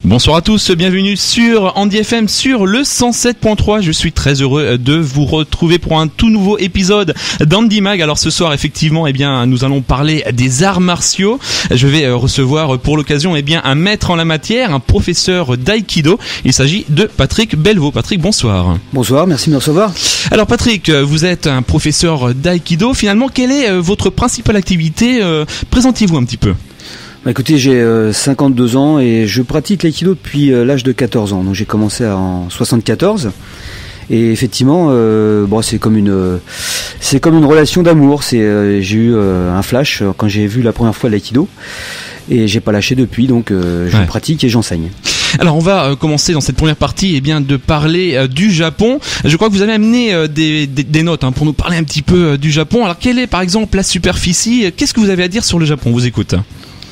Bonsoir à tous, bienvenue sur Andy FM sur le 107.3. Je suis très heureux de vous retrouver pour un tout nouveau épisode d'Andy Mag. Alors ce soir, effectivement, nous allons parler des arts martiaux. Je vais recevoir pour l'occasion un maître en la matière, un professeur d'aïkido. Il s'agit de Patrick Belvaux. Patrick, bonsoir. Bonsoir, merci de me recevoir. Alors Patrick, vous êtes un professeur d'aïkido. Finalement, quelle est votre principale activité ? Présentez-vous un petit peu. Écoutez, j'ai 52 ans et je pratique l'aïkido depuis l'âge de 14 ans. Donc j'ai commencé en 74 et effectivement, c'est comme une relation d'amour. J'ai eu un flash quand j'ai vu la première fois l'aïkido et j'ai pas lâché depuis. Donc je pratique et j'enseigne. Alors on va commencer dans cette première partie de parler du Japon. Je crois que vous avez amené des notes pour nous parler un petit peu du Japon. Alors quelle est par exemple la superficie ? Qu'est-ce que vous avez à dire sur le Japon ? On vous écoute.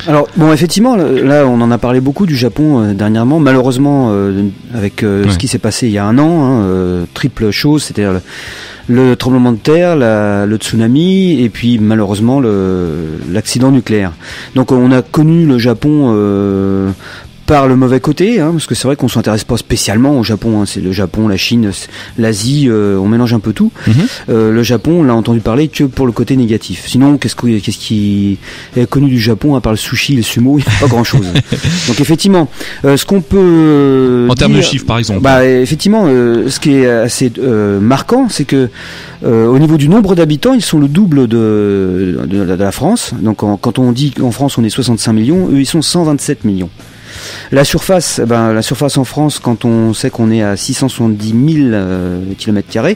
Alors effectivement, là on en a parlé beaucoup du Japon dernièrement. Malheureusement, avec ce qui s'est passé il y a un an, triple chose, c'est-à-dire le tremblement de terre, le tsunami et puis malheureusement l'accident nucléaire. Donc on a connu le Japon par le mauvais côté, parce que c'est vrai qu'on s'intéresse pas spécialement au Japon. C'est le Japon, la Chine, l'Asie, on mélange un peu tout. Le Japon, on l'a entendu parler que pour le côté négatif. Sinon, qu'est-ce qui est connu du Japon à part le sushi, le sumo ? Il n'y a pas grand-chose. Donc effectivement, ce qu'on peut en termes de chiffres, par exemple. Effectivement, ce qui est assez marquant, c'est que au niveau du nombre d'habitants, ils sont le double de la France. Donc quand on dit qu'en France on est 65 millions, eux ils sont 127 millions. La surface en France, quand on sait qu'on est à 670 000 km²,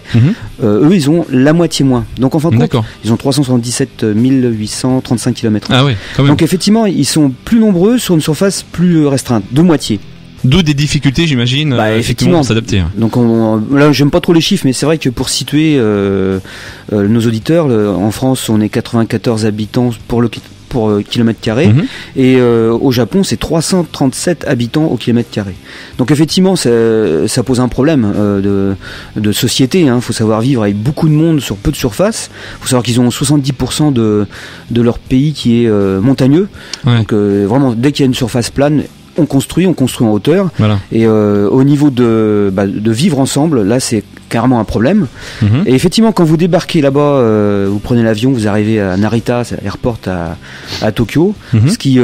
eux ils ont la moitié moins. Donc en fin de compte, ils ont 377 835 km. Ah oui, quand même. Donc effectivement, ils sont plus nombreux sur une surface plus restreinte, de moitié. D'où des difficultés, j'imagine, effectivement, pour s'adapter. Donc là, j'aime pas trop les chiffres, mais c'est vrai que pour situer nos auditeurs, en France, on est 94 habitants pour kilomètre carré, et au Japon c'est 337 habitants au kilomètre carré. Donc effectivement ça pose un problème de société. Faut savoir vivre avec beaucoup de monde sur peu de surface. Faut savoir qu'ils ont 70% de leur pays qui est montagneux. Donc vraiment dès qu'il y a une surface plane, on construit en hauteur. Voilà. Et au niveau de vivre ensemble, là c'est carrément un problème. Et effectivement, quand vous débarquez là-bas, vous prenez l'avion, vous arrivez à Narita, c'est l'aéroport à Tokyo. Ce qui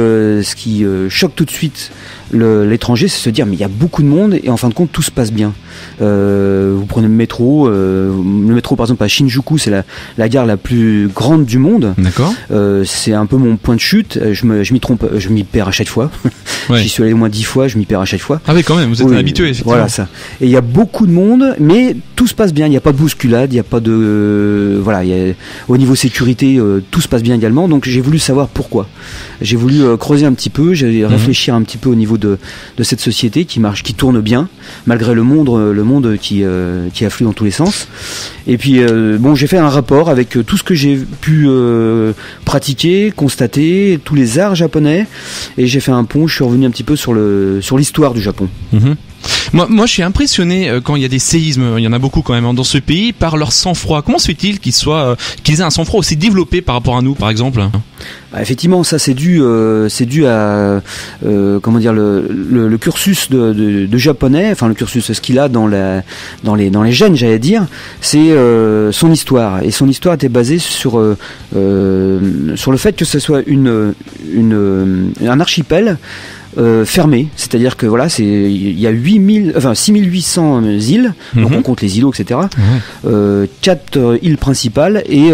choque tout de suite l'étranger, c'est se dire mais il y a beaucoup de monde et en fin de compte tout se passe bien. Vous prenez le métro par exemple à Shinjuku, c'est la gare la plus grande du monde. D'accord. C'est un peu mon point de chute. Je m'y trompe, je m'y perds à chaque fois. J'y suis allé au moins 10 fois, je m'y perds à chaque fois. Ah oui, quand même, vous êtes habitué, effectivement. Voilà ça. Et il y a beaucoup de monde, mais tout se passe bien. Il n'y a pas de bousculade, il n'y a pas de au niveau sécurité, tout se passe bien également. Donc j'ai voulu savoir pourquoi. J'ai voulu creuser un petit peu, j'ai réfléchir un petit peu au niveau de cette société qui marche, qui tourne bien, malgré le monde qui afflue dans tous les sens. Et puis j'ai fait un rapport avec tout ce que j'ai pu pratiquer, constater, tous les arts japonais, et j'ai fait un pont. Je suis revenu un petit peu sur l'histoire du Japon. Moi, je suis impressionné quand il y a des séismes, il y en a beaucoup quand même dans ce pays, par leur sang-froid. Comment se fait-il qu'ils aient un sang-froid aussi développé par rapport à nous, par exemple ? Effectivement, ça c'est dû à le cursus de japonais, enfin le cursus, ce qu'il a dans les gènes, j'allais dire, c'est son histoire. Et son histoire était basée sur le fait que ce soit un archipel fermé, c'est-à-dire que il y a 6800 îles, donc on compte les îlots, etc. 4 îles principales et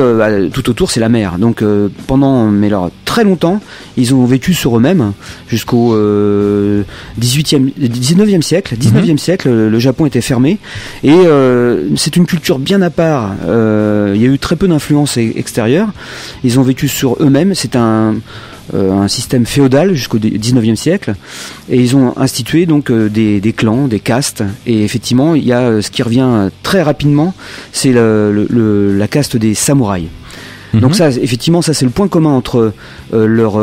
tout autour c'est la mer. Donc pendant très longtemps, ils ont vécu sur eux-mêmes jusqu'au 19e siècle. 19e siècle, le Japon était fermé et c'est une culture bien à part. Il y a eu très peu d'influence extérieure. Ils ont vécu sur eux-mêmes. C'est un système féodal jusqu'au 19e siècle, et ils ont institué donc des clans, des castes, et effectivement il y a ce qui revient très rapidement, c'est la caste des samouraïs. Donc ça, effectivement, ça c'est le point commun entre leur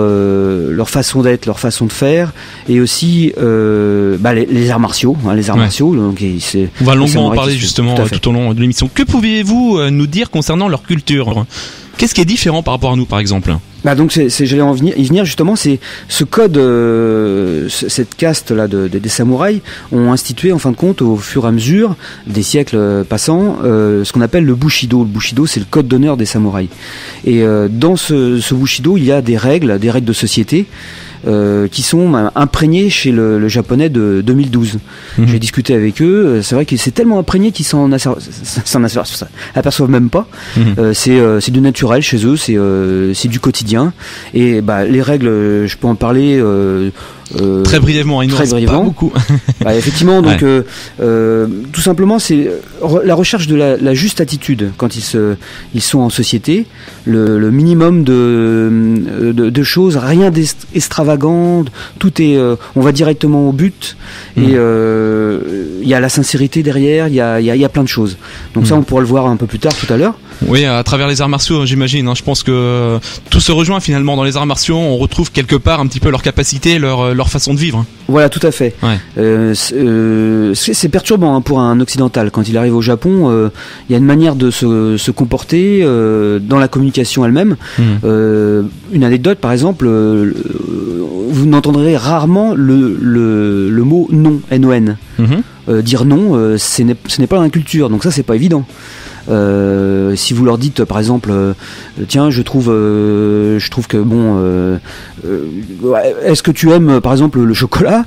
façon d'être, leur façon de faire, et aussi les arts martiaux. Les arts martiaux. Donc, on va longuement en parler justement tout au long de l'émission. Que pouvez-vous nous dire concernant leur culture ? Qu'est-ce qui est différent par rapport à nous, par exemple? Bah donc j'allais y venir justement, c'est ce code, cette caste là des samouraïs ont institué en fin de compte au fur et à mesure des siècles passants ce qu'on appelle le Bushido. Le Bushido, c'est le code d'honneur des samouraïs. Et dans ce Bushido, il y a des règles de société qui sont imprégnés chez le japonais de 2012. J'ai discuté avec eux, c'est vrai que c'est tellement imprégné qu'ils s'en aperçoivent même pas. C'est du naturel chez eux, c'est du quotidien. Et les règles, je peux en parler très brièvement, il nous reste pas beaucoup. Effectivement, donc tout simplement, c'est la recherche de la juste attitude quand ils sont en société, le minimum de choses, rien d'extravagant, tout est, on va directement au but, et il y a la sincérité derrière, il y a plein de choses. Donc ça, on pourra le voir un peu plus tard tout à l'heure. Oui, à travers les arts martiaux, j'imagine. Je pense que tout se rejoint finalement dans les arts martiaux. On retrouve quelque part un petit peu leur capacité, leur façon de vivre. Voilà, tout à fait. Ouais. C'est perturbant pour un occidental. Quand il arrive au Japon, il y a une manière de se comporter dans la communication elle-même. Une anecdote, par exemple, vous n'entendrez rarement le mot non, N-O-N. Dire non, ce n'est pas dans la culture, donc ça, c'est pas évident. Si vous leur dites par exemple tiens je trouve que bon est-ce que tu aimes par exemple le chocolat,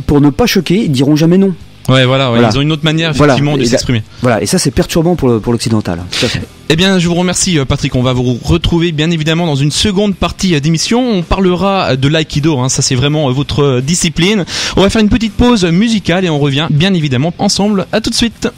pour ne pas choquer ils diront jamais non. Voilà. Ils ont une autre manière effectivement de s'exprimer. Voilà, et ça c'est perturbant pour l'occidental. Tout à fait. Eh bien, je vous remercie Patrick, on va vous retrouver bien évidemment dans une seconde partie d'émission. On parlera de l'aïkido, ça c'est vraiment votre discipline. On va faire une petite pause musicale et on revient bien évidemment ensemble. À tout de suite.